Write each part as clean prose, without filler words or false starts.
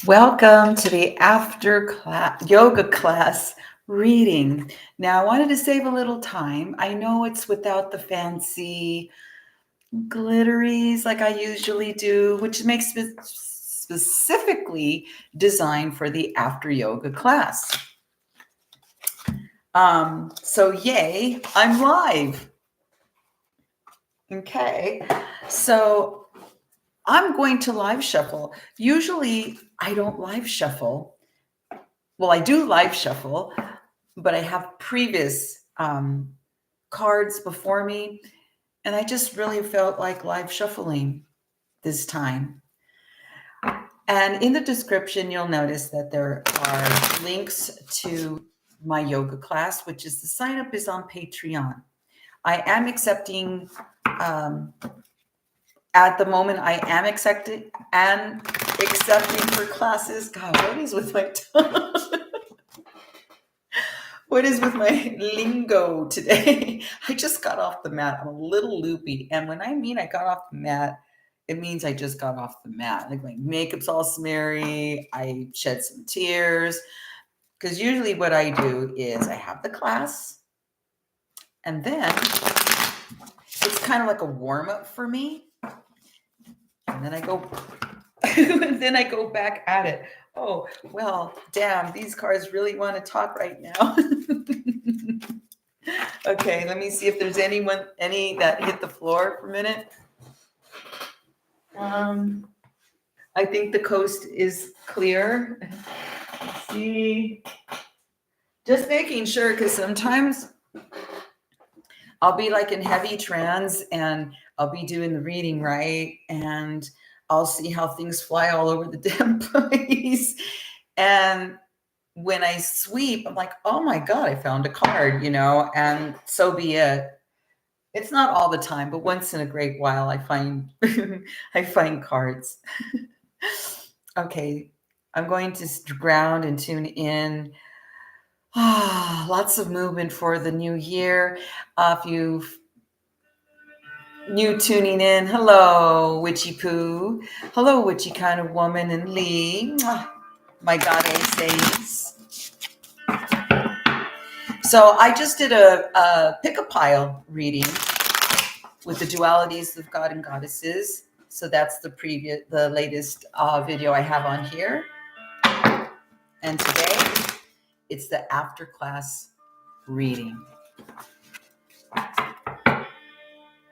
Welcome to the after class yoga class reading. Now, I wanted to save a little time. I know it's without the fancy glitteries like I usually do, which makes it specifically designed for the after yoga class. So yay, I'm live. Okay. So I'm going to live shuffle. Usually I don't live shuffle. Well, I do live shuffle, but I have previous cards before me, and I just really felt like live shuffling this time. And in the description, you'll notice that there are links to my yoga class, which is the sign up is on Patreon. I am accepting, at the moment, I am accepting for classes. God, what is with my tongue? What is with my lingo today? I just got off the mat. I'm a little loopy. And when I mean I got off the mat, it means I just got off the mat. Like my makeup's all smeary. I shed some tears. Because usually what I do is I have the class. And then it's kind of like a warm-up for me. And then I go back at it. Oh, well, damn, these cards really want to talk right now. Okay, let me see if there's any that hit the floor for a minute. I think the coast is clear. Let's see. Just making sure, because sometimes I'll be like in heavy trance and I'll be doing the reading, right? And I'll see how things fly all over the damn place. And when I sweep, I'm like, oh my God, I found a card, and so be it. It's not all the time, but once in a great while, I find I find cards. Okay, I'm going to ground and tune in. Lots of movement for the new year. If you've new tuning in, hello, Witchy Poo. Hello, Witchy Kind of Woman and Lee. My goddesses. So I just did a pick-a-pile reading with the dualities of God and goddesses. So that's the latest video I have on here. And today, it's the after class reading.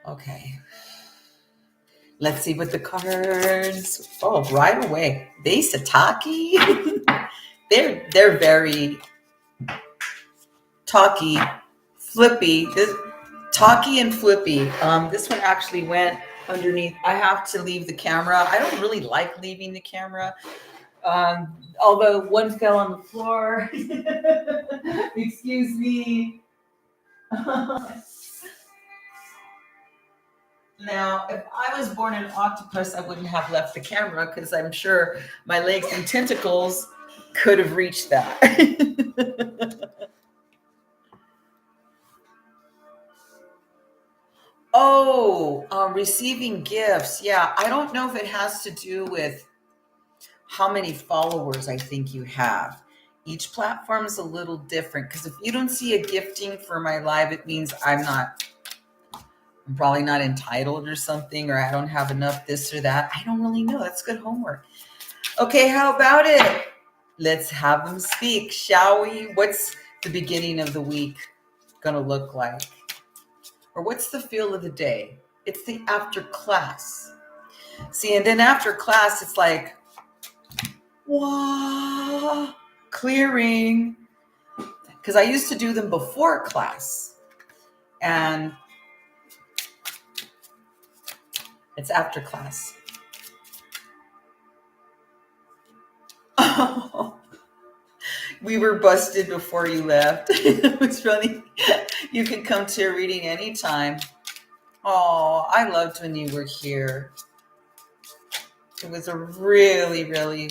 Okay. Let's see what the cards. Oh, right away. They Sataki. They're very talky, flippy. Talky and flippy. This one actually went underneath. I have to leave the camera. I don't really like leaving the camera. Although one fell on the floor. Excuse me. Now, if I was born an octopus, I wouldn't have left the camera because I'm sure my legs and tentacles could have reached that. Receiving gifts. Yeah, I don't know if it has to do with how many followers I think you have. Each platform is a little different because if you don't see a gifting for my live, it means I'm probably not entitled or something, or I don't have enough this or that. I don't really know. That's good homework. Okay, how about it? Let's have them speak, shall we? What's the beginning of the week going to look like? Or what's the feel of the day? It's the after class. See, and then after class, it's like, wow, clearing. Because I used to do them before class. And it's after class. Oh, we were busted before you left. It was funny. You can come to a reading anytime. Oh, I loved when you were here. It was a really, really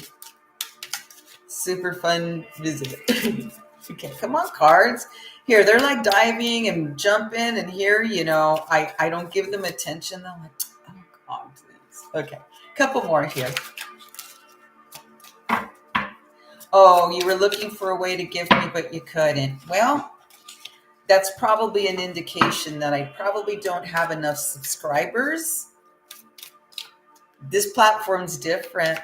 super fun visit. Okay, come on, cards. Here, they're like diving and jumping, and here, I don't give them attention. I'm like, oh, God, please. Okay, couple more here. Oh, you were looking for a way to give me, but you couldn't. Well, that's probably an indication that I probably don't have enough subscribers. This platform's different.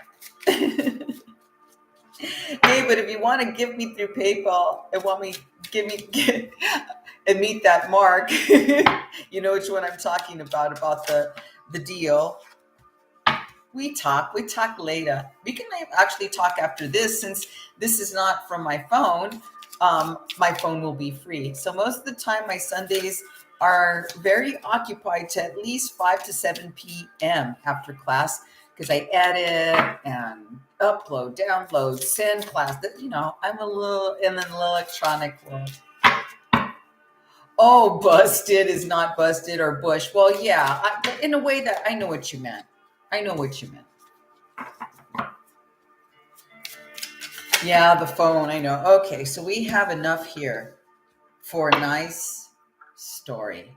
Hey, but if you want to give me through PayPal and want me get and meet that mark, you know which one I'm talking about the deal. We talk later. We can actually talk after this, since this is not from my phone. My phone will be free. So most of the time, my Sundays are very occupied to at least 5 to 7 p.m. after class, because I edit and upload, download, send class. You know, I'm a little in the electronic world. Oh, busted is not busted or bush. Well, yeah, in a way that I know what you meant. I know what you meant. Yeah, the phone, I know. Okay, so we have enough here for a nice story.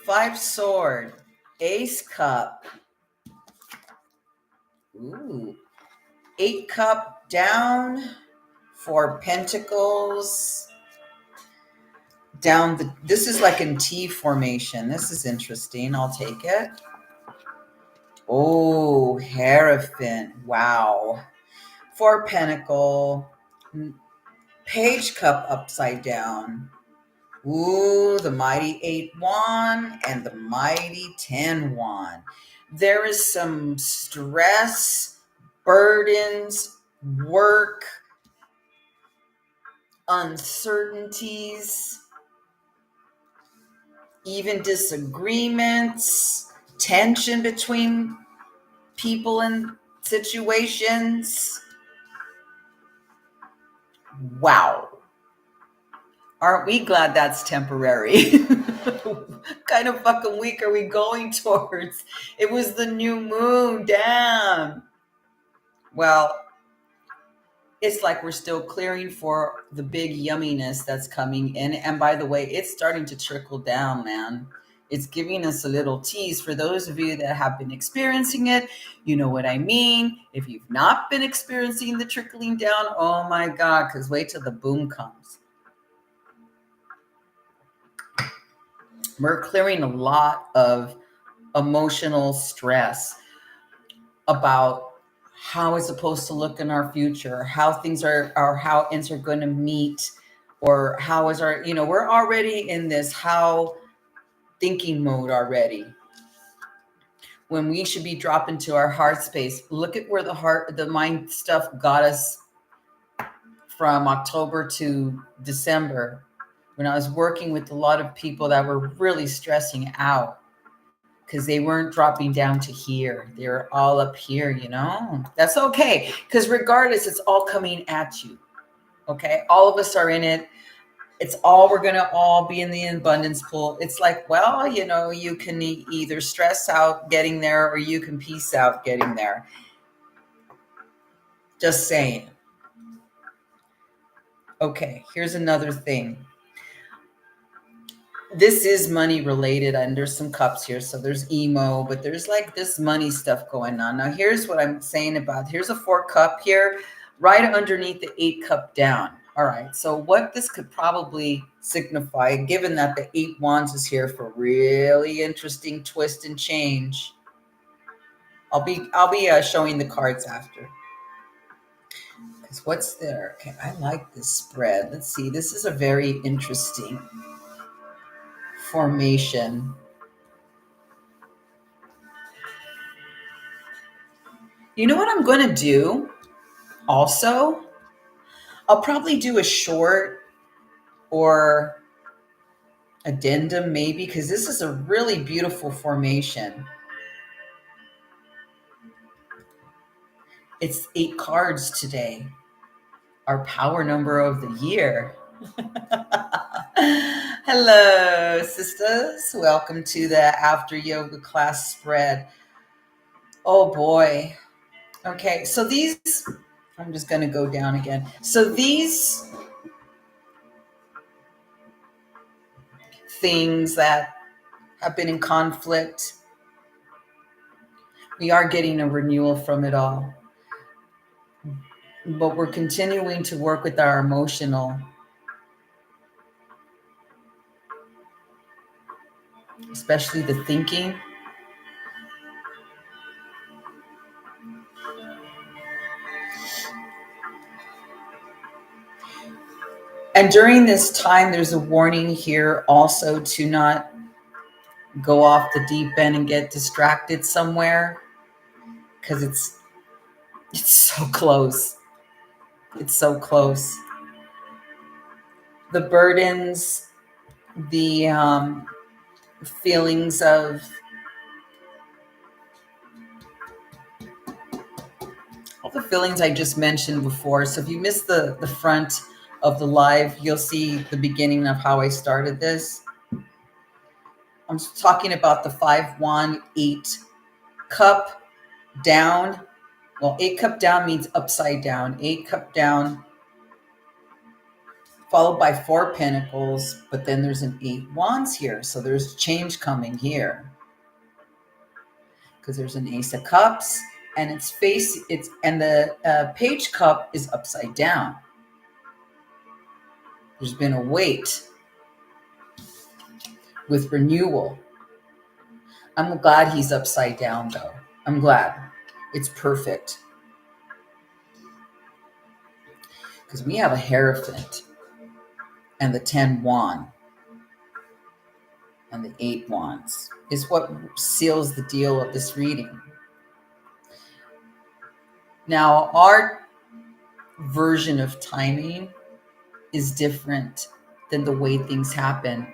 5 sword, ace cup. Ooh. 8 cup down, 4 pentacles. Down this is like in T formation. This is interesting. I'll take it. Oh, Heirophant. Wow. 4 pentacle. Page cup upside down. Ooh, the mighty 8 wand and the mighty 10 wand. There is some stress, burdens, work, uncertainties, even disagreements, tension between people and situations. Wow. Aren't we glad that's temporary? What kind of fucking week are we going towards? It was the new moon. Damn. Well, it's like we're still clearing for the big yumminess that's coming in. And by the way, it's starting to trickle down, man. It's giving us a little tease. For those of you that have been experiencing it, you know what I mean. If you've not been experiencing the trickling down, oh my God, because wait till the boom comes. We're clearing a lot of emotional stress about how it's supposed to look in our future, how things are, or how ends are going to meet, or how is our, you know, we're already in this how thinking mode already, when we should be dropping to our heart space. Look at where the mind stuff got us from October to December, when I was working with a lot of people that were really stressing out because they weren't dropping down to here. They were all up here, you know. That's okay, because regardless, it's all coming at you. Okay, all of us are in it. It's all, we're gonna all be in the abundance pool. It's like, well, you know, you can either stress out getting there, or you can peace out getting there. Just saying. Okay, here's another thing. This is money related, and there's some cups here. So there's emo, but there's like this money stuff going on. Now, here's what I'm saying about, here's a 4 cup here, right underneath the 8 cup down. All right. So what this could probably signify, given that the 8 wands is here for really interesting twist and change. I'll be showing the cards after. Because what's there? Okay, I like this spread. Let's see. This is a very interesting formation. You know what I'm going to do also? I'll probably do a short or addendum maybe, because this is a really beautiful formation. It's 8 cards today. Our power number of the year. Hello, sisters. Welcome to the after yoga class spread. Oh boy. Okay, so these, I'm just going to go down again. So these things that have been in conflict, We are getting a renewal from it all. But we're continuing to work with our emotional, especially the thinking. And during this time, there's a warning here also to not go off the deep end and get distracted somewhere, because it's so close. It's so close. The burdens, the feelings of all the feelings I just mentioned before. So if you missed the front of the live, you'll see the beginning of how I started this. I'm talking about the 5-1, 8-cup down. Well, 8-cup down means upside down. 8-cup down, followed by 4 pentacles, but then there's an 8 wands here. So there's change coming here, because there's an ace of cups, and and the page cup is upside down. There's been a wait with renewal. I'm glad he's upside down, though. I'm glad. It's perfect. Because we have a Heirophant and the 10 wand and the 8 wands is what seals the deal of this reading. Now, our version of timing is different than the way things happen.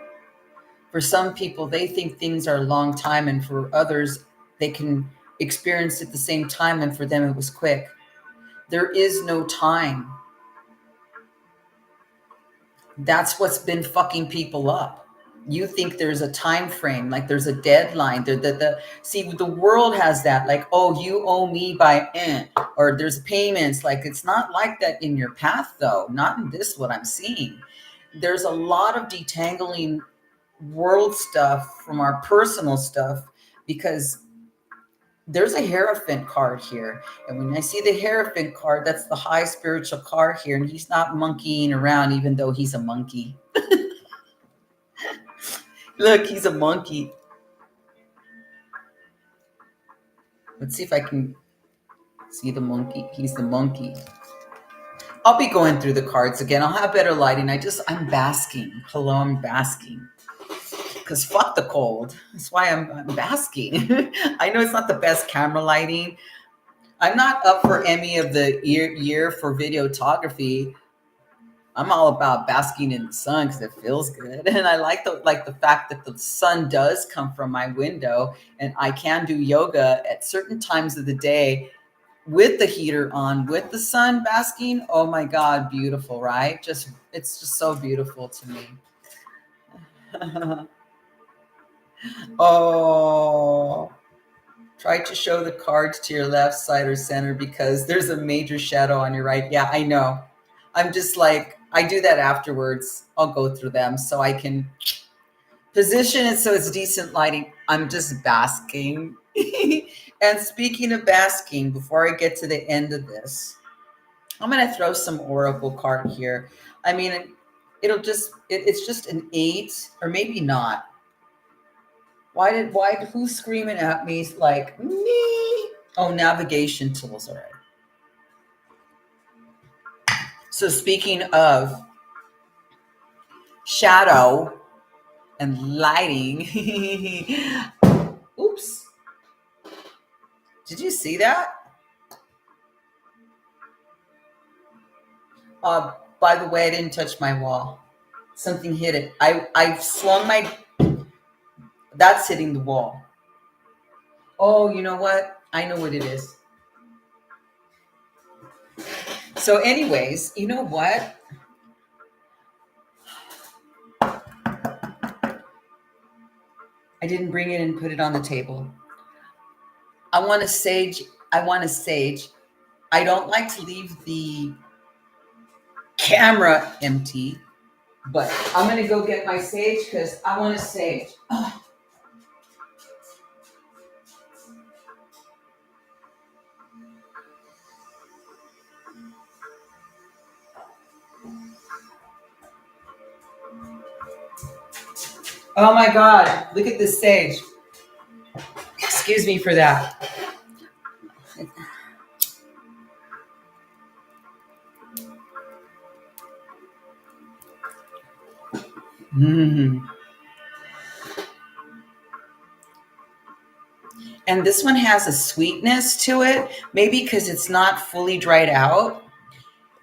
For some people, they think things are a long time, and for others, they can experience it at the same time, and for them, it was quick. There is no time. That's what's been fucking people up. You think there's a time frame, like there's a deadline. See, the world has that, like, oh, you owe me by or there's payments. Like, it's not like that in your path, though. Not in this, what I'm seeing. There's a lot of detangling world stuff from our personal stuff, because there's a Heirophant card here. And when I see the Heirophant card, that's the high spiritual card here. And he's not monkeying around, even though he's a monkey. Look, he's a monkey. Let's see if I can see the monkey. He's the monkey. I'll be going through the cards again. I'll have better lighting. I'm basking. Hello, I'm basking. Because fuck the cold. That's why I'm basking. I know it's not the best camera lighting. I'm not up for Emmy of the year for videography. I'm all about basking in the sun because it feels good. And I like the fact that the sun does come from my window, and I can do yoga at certain times of the day with the heater on, with the sun basking. Oh my God, beautiful, right? It's just so beautiful to me. Oh, try to show the cards to your left side or center because there's a major shadow on your right. Yeah, I know. I'm just like, I do that afterwards. I'll go through them so I can position it so it's decent lighting. I'm just basking. And speaking of basking, before I get to the end of this, I'm going to throw some oracle card here. I mean, it's just an 8, or maybe not. Who's screaming at me like me? Oh, navigation tools. All right. So speaking of shadow and lighting, oops. Did you see that? By the way, I didn't touch my wall. Something hit it. I swung that's hitting the wall. Oh, you know what? I know what it is. So anyways, you know what? I didn't bring it and put it on the table. I want a sage. I don't like to leave the camera empty, but I'm going to go get my sage because I want a sage. Oh my God, look at this sage. Excuse me for that. Mm. And this one has a sweetness to it, maybe because it's not fully dried out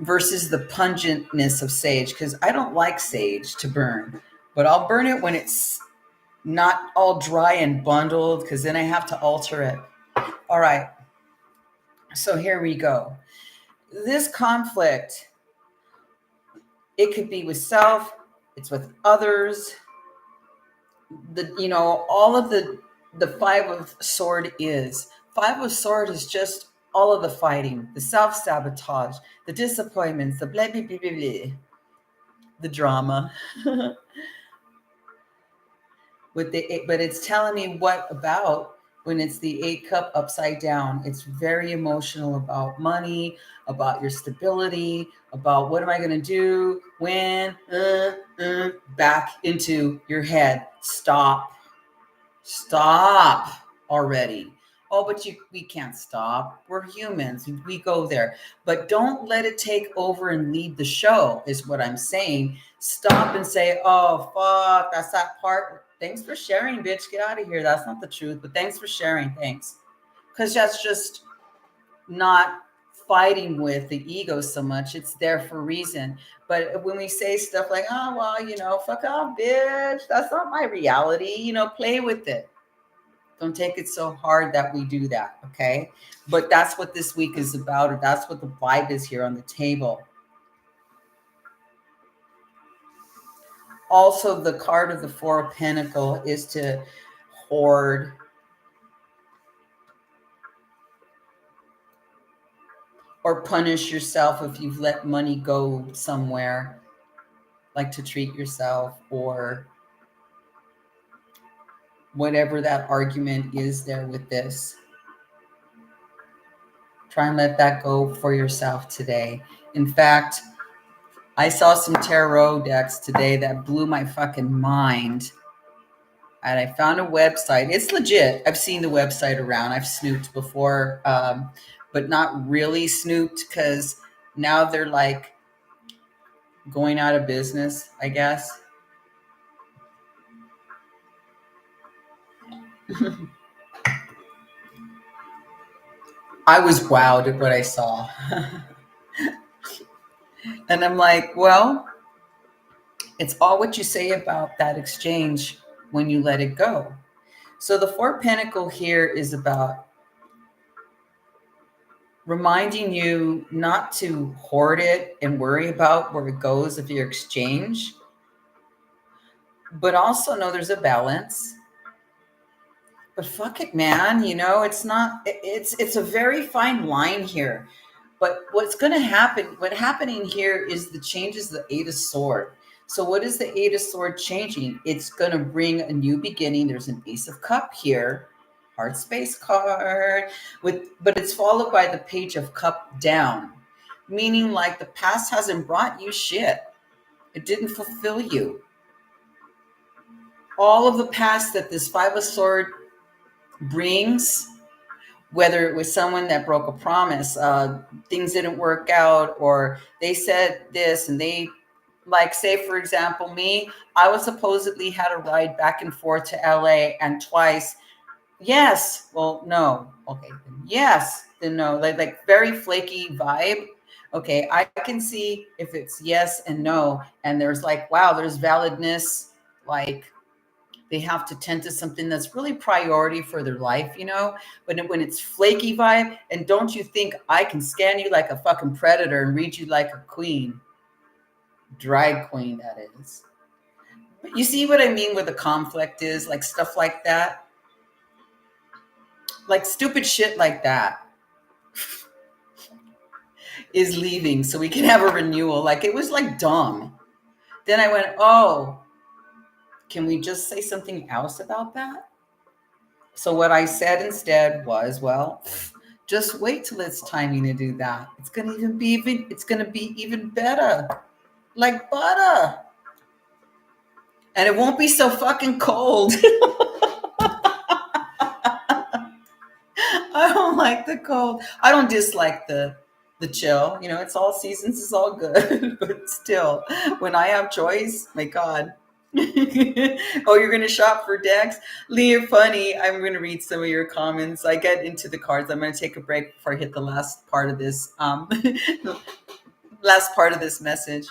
versus the pungentness of sage. Because I don't like sage to burn, but I'll burn it when it's not all dry and bundled, because then I have to alter it. All right. So here we go. This conflict, it could be with self, it's with others. All of the five of sword is. Five of sword is just all of the fighting, the self-sabotage, the disappointments, the blah, blah, blah, blah, blah, the drama. But it's telling me what about when it's the 8 cup upside down. It's very emotional about money, about your stability, about what am I going to do when, back into your head. Stop already. Oh, but we can't stop. We're humans. We go there. But don't let it take over and lead the show, is what I'm saying. Stop and say, oh, fuck, that's that part. Thanks for sharing, bitch. Get out of here. That's not the truth. But thanks for sharing. Thanks. Because that's just not fighting with the ego so much. It's there for a reason. But when we say stuff like, oh, well, fuck off, bitch. That's not my reality. Play with it. Don't take it so hard that we do that, okay? But that's what this week is about, or that's what the vibe is here on the table. Also, the card of the Four of Pentacles is to hoard, or punish yourself if you've let money go somewhere, like to treat yourself, or whatever that argument is there with this. Try and let that go for yourself today. In fact, I saw some tarot decks today that blew my fucking mind. And I found a website. It's legit. I've seen the website around. I've snooped before, but not really snooped, because now they're like going out of business, I guess. I was wowed at what I saw. And I'm like, well, it's all what you say about that exchange when you let it go. So the Four Pentacles here is about reminding you not to hoard it and worry about where it goes if you exchange, but also know there's a balance. But fuck it, man. It's a very fine line here. But what's going to happen, what happening here is the changes the Eight of Sword. So what is the Eight of Sword changing? It's going to bring a new beginning. There's an Ace of Cup here, Heart Space card, but it's followed by the Page of Cup down, meaning like the past hasn't brought you shit. It didn't fulfill you. All of the past that this Five of Sword brings, whether it was someone that broke a promise, things didn't work out, or they said this and they, like, say, for example, me, I was supposedly had a ride back and forth to LA, and twice, yes, well, no, okay, yes, then no, like very flaky vibe. Okay, I can see if it's yes and no, and there's like, wow, there's validness, like, they have to tend to something that's really priority for their life, But when it's flaky vibe, and don't you think I can scan you like a fucking predator and read you like a queen? Drag queen, that is. But you see what I mean with the conflict is, like stuff like that? Like stupid shit like that is leaving so we can have a renewal. Like it was like dumb. Then I went, oh, can we just say something else about that? So what I said instead was, well, just wait till it's timing to do that. It's gonna be even better. Like butter. And it won't be so fucking cold. I don't like the cold. I don't dislike the chill. You know, it's all seasons, it's all good. But still, when I have choice, my God. Oh, you're gonna shop for decks? Lee, you're funny. I'm gonna read some of your comments. I get into the cards. I'm gonna take a break before I hit the last part of this the last part of this message.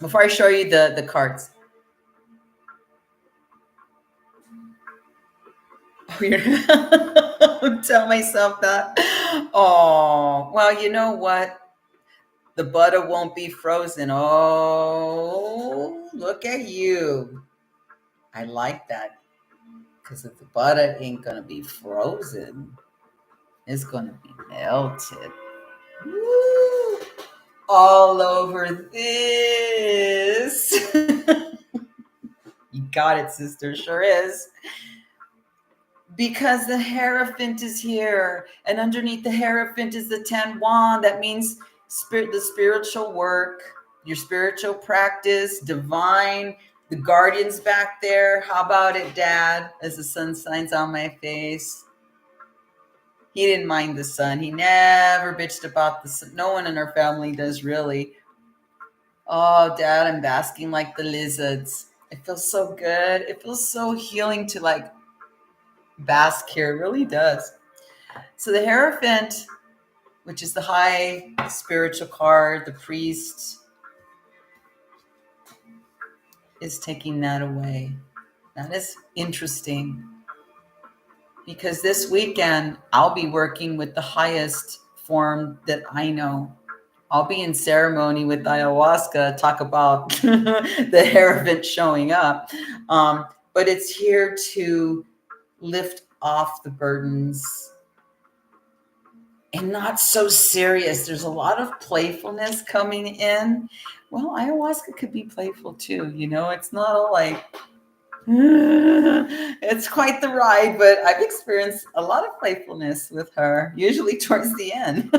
Before I show you the cards. Tell myself that. Oh, well, you know what? The butter won't be frozen. Oh, look at you. I like that. Because if the butter ain't going to be frozen, it's going to be melted. Woo! All over this. You got it, sister. Sure is. Because the Heirophant is here, and underneath the Heirophant is the 10 wand. That means the spiritual work, your spiritual practice, divine, the guardians back there. How about it, Dad? As the sun shines on my face. He didn't mind the sun. He never bitched about the sun. No one in our family does, really. Oh, Dad, I'm basking like the lizards. It feels so good. It feels so healing to like bask here. It really does. So the Hierophant, which is the high spiritual card, the priest, is taking that away. That is interesting, because this weekend I'll be working with the highest form that I know. I'll be in ceremony with ayahuasca, talk about the Hierophant showing up. But it's here to lift off the burdens and not so serious. There's a lot of playfulness coming in. Well, ayahuasca could be playful too. You know, it's not all like, it's quite the ride, but I've experienced a lot of playfulness with her, usually towards the end.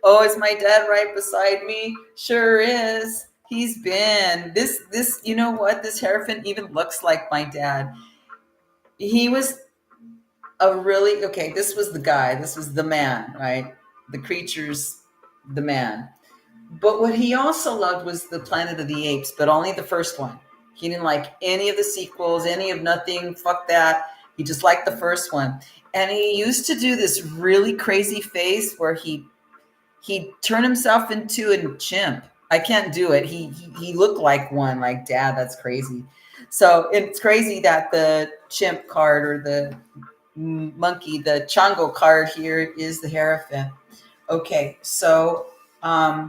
Oh, is my dad right beside me? Sure is. He's been this, you know what? This Hierophant even looks like my dad. He was okay, this was the guy, this was the man, right? The creature's the man. But what he also loved was the Planet of the Apes, but only the first one. He didn't like any of the sequels, any of nothing. Fuck that. He just liked the first one. And he used to do this really crazy face where he'd turn himself into a chimp. I can't do it. He looked like one, like, Dad, that's crazy. So it's crazy that the chimp card, or the monkey, the Chango card here, is the Hierophant. Okay, so I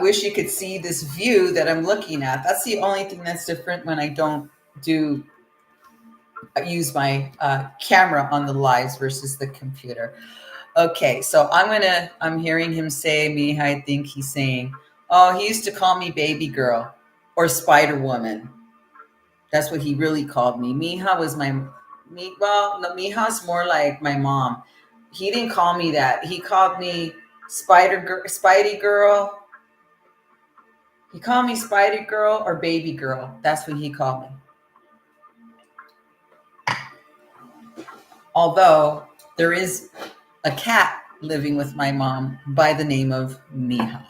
wish you could see this view that I'm looking at. That's the only thing that's different when I don't use my camera on the lives versus the computer. Okay, so I'm hearing him say, me, I think he's saying, oh, he used to call me baby girl or Spider Woman. That's what he really called me. Mija was well, no, Mija's more like my mom. He didn't call me that. He called me Spidey girl. He called me Spidey girl or baby girl. That's what he called me. Although there is a cat living with my mom by the name of Mija.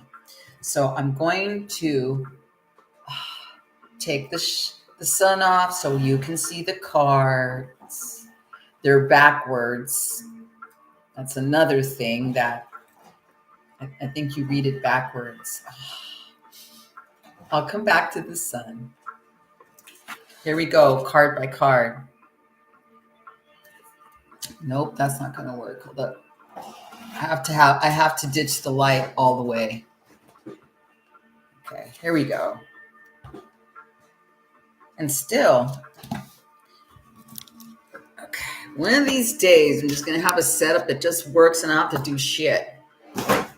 So I'm going to take the sun off so you can see the cards. They're backwards. That's another thing that I think you read it backwards. I'll come back to the sun. Here we go, card by card. Nope, that's not going to work. Hold up. I have to ditch the light all the way. Okay, here we go. And still, okay, one of these days, I'm just going to have a setup that just works and I don't have to do shit.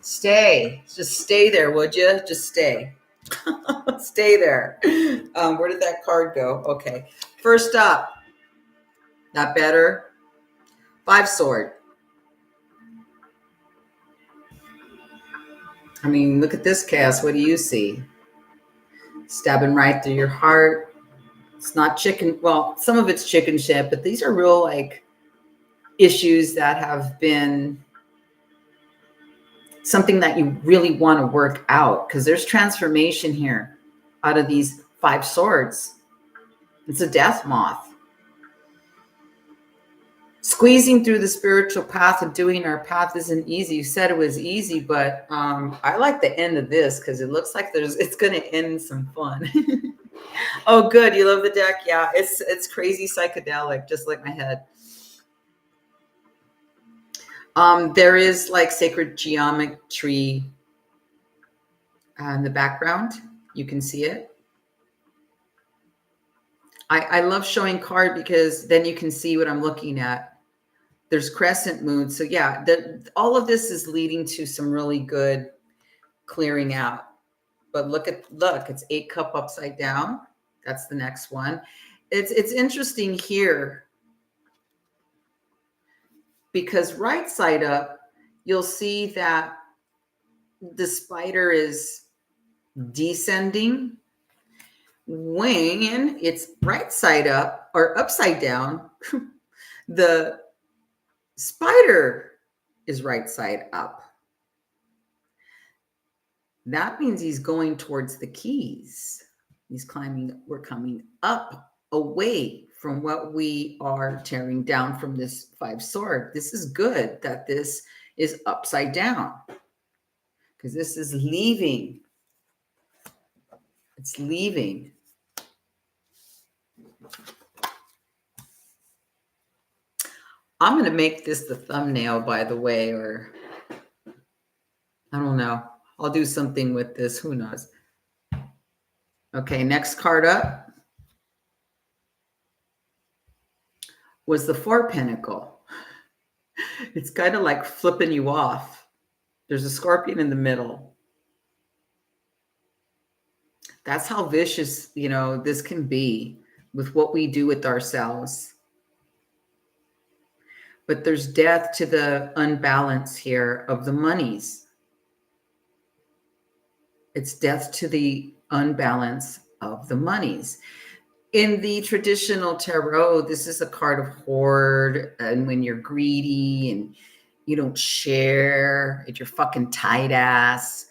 Just stay there, would you? Just stay. Stay there. Where did that card go? Okay, first up, that better? 5 sword. I mean, look at this cast. What do you see? stabbing right through your heart. It's not chicken. Well, some of it's chicken shit, but these are real like issues that have been something that you really want to work out, because there's transformation here out of these 5 swords. It's a death moth. Squeezing through the spiritual path and doing our path isn't easy. You said it was easy, but I like the end of this because it looks like it's going to end in some fun. Oh, good. You love the deck? Yeah, it's crazy psychedelic, just like my head. There is like sacred geometry in the background. You can see it. I love showing card because then you can see what I'm looking at. There's crescent moon. So yeah, all of this is leading to some really good clearing out. But look, it's 8 cup upside down. That's the next one. It's interesting here because right side up, you'll see that the spider is descending. When it's right side up or upside down, the spider is right side up. That means he's going towards the keys. He's climbing. We're coming up away from what we are tearing down from this 5 sword. This is good that this is upside down because this is leaving. It's leaving. I'm going to make this the thumbnail, by the way, or I don't know. I'll do something with this. Who knows? Okay, next card up was the 4 pentacle. It's kind of like flipping you off. There's a scorpion in the middle. That's how vicious, this can be with what we do with ourselves. But there's death to the unbalance here of the monies. It's death to the unbalance of the monies. In the traditional tarot, this is a card of hoard, and when you're greedy and you don't share, if you're fucking tight ass.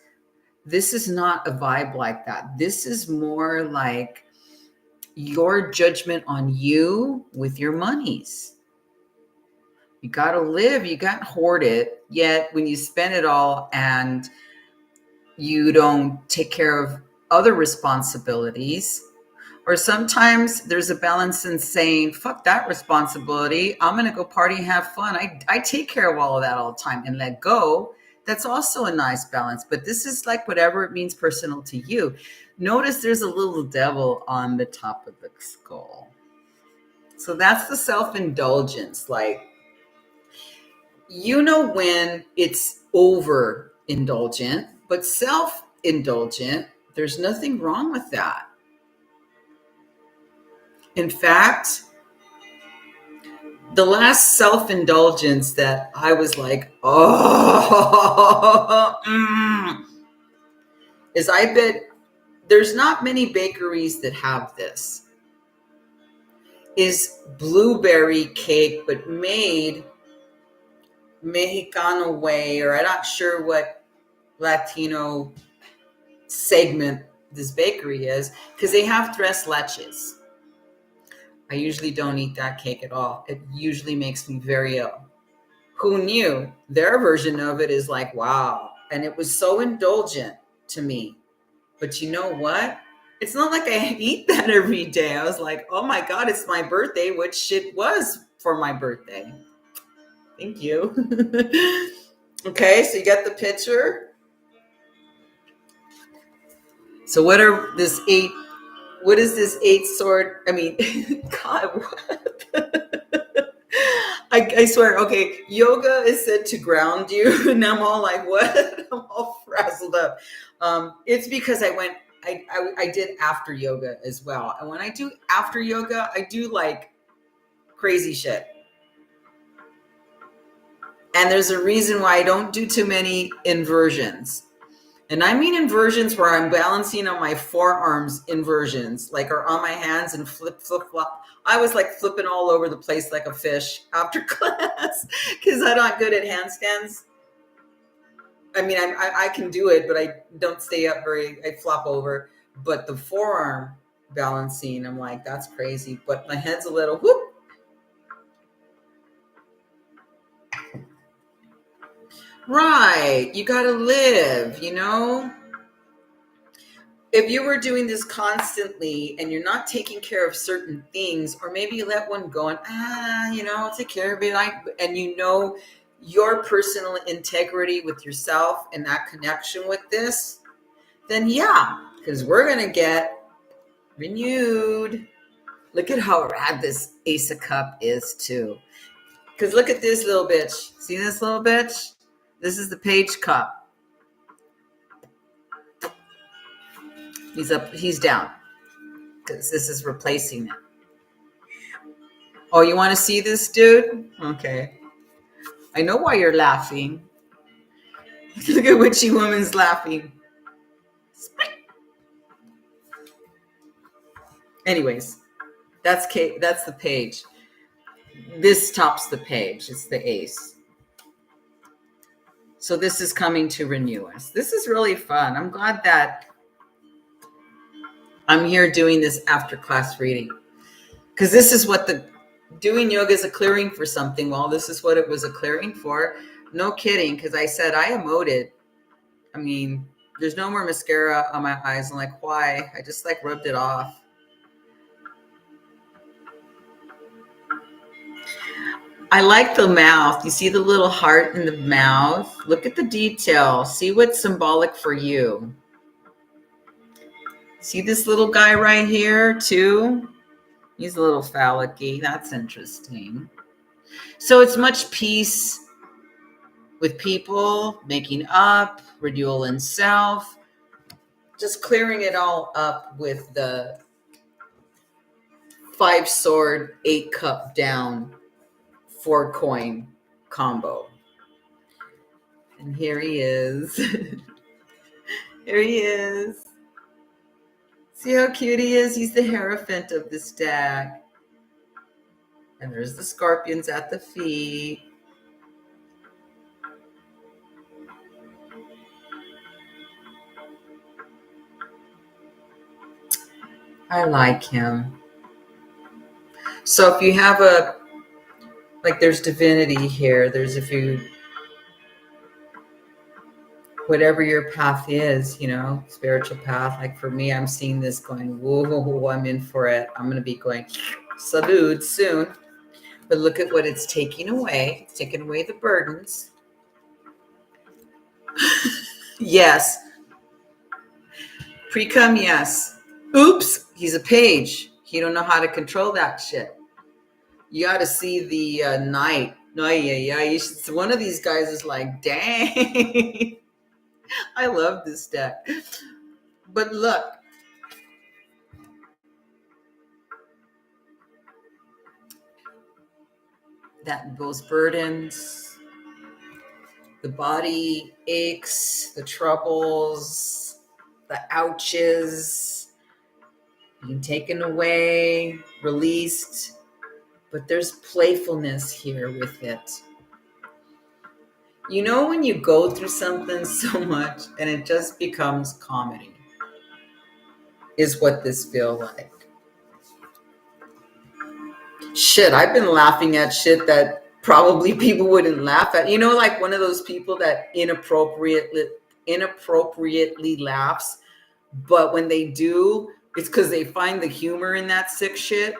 This is not a vibe like that. This is more like your judgment on you with your monies. You got to live, you got to hoard it, yet when you spend it all and you don't take care of other responsibilities, or sometimes there's a balance in saying, fuck that responsibility. I'm going to go party and have fun. I take care of all of that all the time and let go. That's also a nice balance. But this is like whatever it means personal to you. Notice there's a little devil on the top of the skull. So that's the self-indulgence. Like, when it's over-indulgent, but self-indulgent, there's nothing wrong with that. In fact, the last self-indulgence that I was like, is I bet there's not many bakeries that have this. Is blueberry cake, but made Mexicano way, or I'm not sure what Latino segment this bakery is, because they have tres leches. I usually don't eat that cake at all. It usually makes me very ill. Who knew? Their version of it is like, wow. And it was so indulgent to me. But you know what? It's not like I eat that every day. I was like, oh my God, it's my birthday, which it was for my birthday. Thank you. Okay, so you got the picture. So what is this 8 sword? I mean, God, what? I swear, okay, yoga is said to ground you, and I'm all like, what? I'm all frazzled up. It's because I did after yoga as well. And when I do after yoga, I do like crazy shit. And there's a reason why I don't do too many inversions. And I mean inversions where I'm balancing on my forearms, inversions, like or on my hands and flip, flop. I was like flipping all over the place like a fish after class because I'm not good at handstands. I mean, I can do it, but I don't stay up I flop over. But the forearm balancing, I'm like, that's crazy. But my head's a little whoop. Right. You got to live, you know? If you were doing this constantly and you're not taking care of certain things, or maybe you let one go and, I'll take care of it. And you know your personal integrity with yourself and that connection with this, then yeah, because we're going to get renewed. Look at how rad this Ace of Cup is too. Because look at this little bitch. See this little bitch? This is the Page Cup. He's up, he's down. Because this is replacing it. Oh, you want to see this, dude? Okay. I know why you're laughing. Look at Witchy Woman's laughing. Anyways, that's the page. This tops the page. It's the ace. So this is coming to renew us. This is really fun. I'm glad that I'm here doing this after class reading. Because this is what doing yoga is a clearing for something. Well, this is what it was a clearing for. No kidding. Because I said I emoted. I mean, there's no more mascara on my eyes. I'm like, why? I just like rubbed it off. I like the mouth. You see the little heart in the mouth? Look at the detail. See what's symbolic for you. See this little guy right here too? He's a little phallic-y. That's interesting. So it's much peace with people, making up, renewal in self, just clearing it all up with the 5 sword, 8 cup down, 4 coin combo. And here he is. Here he is. See how cute he is? He's the Heirophant of this deck. And there's the scorpions at the feet. I like him. So if you have there's divinity here, there's whatever your path is, spiritual path. Like for me, I'm seeing this going, whoa, I'm in for it. I'm going to be going salute soon. But look at what it's taking away. It's taking away the burdens. Yes. Pre-cum, yes. Oops, he's a page. He don't know how to control that shit. You got to see the knight. No, yeah. One of these guys is like, dang. I love this deck. But look. Those burdens, the body aches, the troubles, the ouches, being taken away, released. But there's playfulness here with it. You know when you go through something so much and it just becomes comedy, is what this feels like. Shit, I've been laughing at shit that probably people wouldn't laugh at. Like one of those people that inappropriately laughs, but when they do, it's because they find the humor in that sick shit.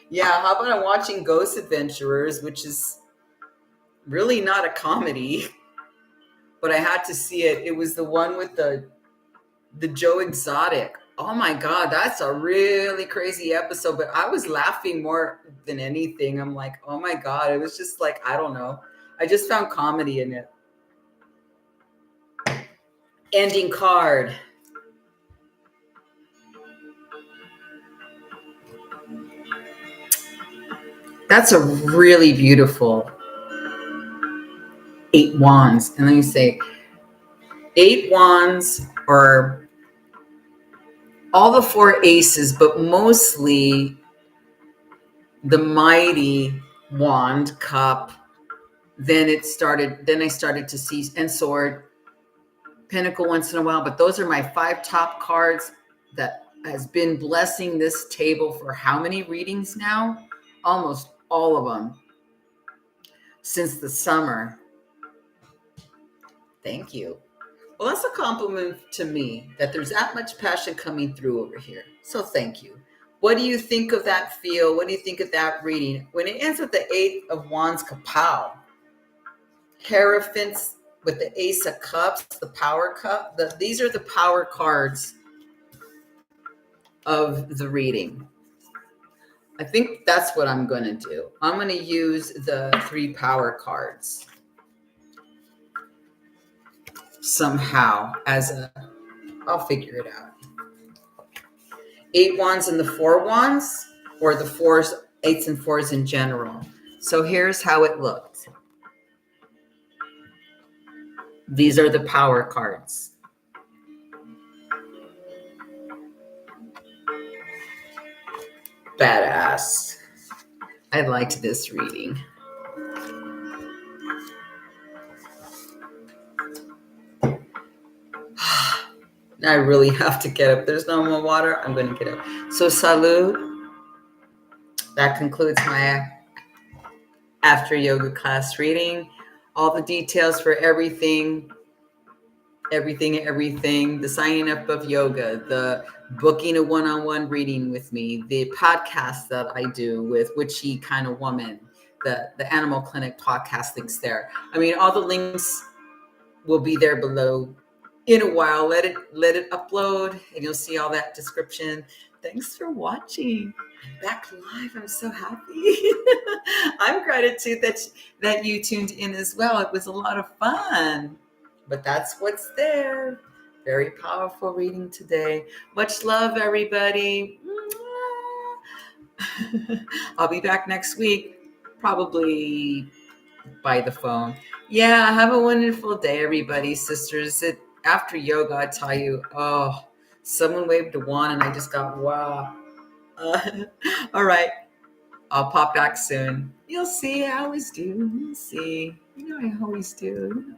Yeah, how about I'm watching Ghost Adventurers, which is really not a comedy, but I had to see it. It was the one with the Joe Exotic. Oh my God, that's a really crazy episode. But I was laughing more than anything. I'm like, oh my God. It was just like, I don't know. I just found comedy in it. Ending card. That's a really beautiful 8 wands. And let me say, 8 wands are all the 4 aces, but mostly the mighty wand, cup. Then I started to see, and sword, pentacle once in a while. But those are my 5 top cards that has been blessing this table for how many readings now? Almost all of them since the summer. Thank you. Well, that's a compliment to me that there's that much passion coming through over here. So thank you. What do you think of that feel? What do you think of that reading? When it ends with the 8 of wands, kapow. Hierophants with the ace of cups, the power cup. These are the power cards of the reading. I think that's what I'm going to do. I'm going to use the 3 power cards somehow I'll figure it out. 8 wands and the 4 wands, or the 4s, 8s and 4s in general. So here's how it looked. These are the power cards. Badass. I liked this reading. I really have to get up. There's no more water. I'm going to get up. So salud. That concludes my after yoga class reading. All the details for everything, the signing up of yoga, the booking a one-on-one reading with me, the podcast that I do with Witchy Kind of Woman, the Animal Clinic podcast links there. I mean, all the links will be there below. In a while, let it upload, and you'll see all that description. Thanks for watching. I'm back live. I'm so happy. I'm gratitude that you tuned in as well. It was a lot of fun. But that's what's there. Very powerful reading today. Much love, everybody. I'll be back next week, probably by the phone. Yeah, have a wonderful day, everybody, sisters. After yoga, I tell you, someone waved a wand and I just got, wow. All right. I'll pop back soon. You'll see. I always do. You'll see. You know I always do.